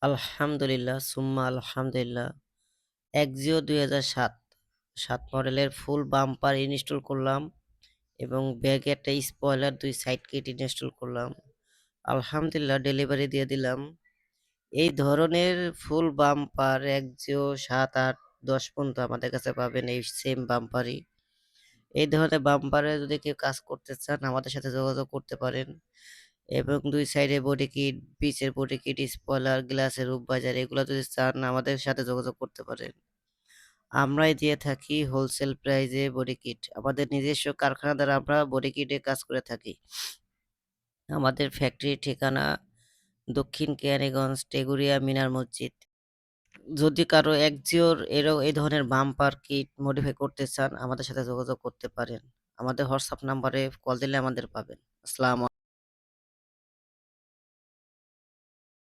আলহামদুলিল্লাহ, সুম্মা আলহামদুলিল্লাহ। এক্সিও ২০০৭ মডেলের ফুল বাম্পার ইনস্টল করলাম এবং ব্যাগে একটা স্পয়লার ২ সাইড কিট ইনস্টল করলাম। আলহামদুলিল্লাহ ডেলিভারি দিয়ে দিলাম। এই ধরনের ফুল বাম্পার এক্সিও ৭, ৮, ১০ পর্যন্ত আমাদের কাছে পাবেন এই সেম বাম্পারই। এই ধরনের বাম্পারে যদি কেউ কাজ করতে চান আমাদের সাথে যোগাযোগ করতে পারেন এবং ২ সাইডে বডি কিট, পিচের বডি কিট, স্পয়লার, গ্লাসের রূপ বাজার এগুলা যদি চান আমাদের সাথে যোগাযোগ করতে পারেন। আমরাই দিয়ে থাকি হোলসেল প্রাইজে বডি কিট। আমাদের নিজস্ব কারখানা দ্বারা আমরা বডি কিটের কাজ করে থাকি। আমাদের ফ্যাক্টরির ঠিকানা দক্ষিণ কেরানীগঞ্জ, টেগুরিয়া মিনার মসজিদ। যদি কারো এক্সিওর এই ধরনের বাম্পার কিট মডিফাই করতে চান আমাদের সাথে যোগাযোগ করতে পারেন। আমাদের হোয়াটসঅ্যাপ নাম্বারে কল দিলে আমাদের পাবেন। আসসালামু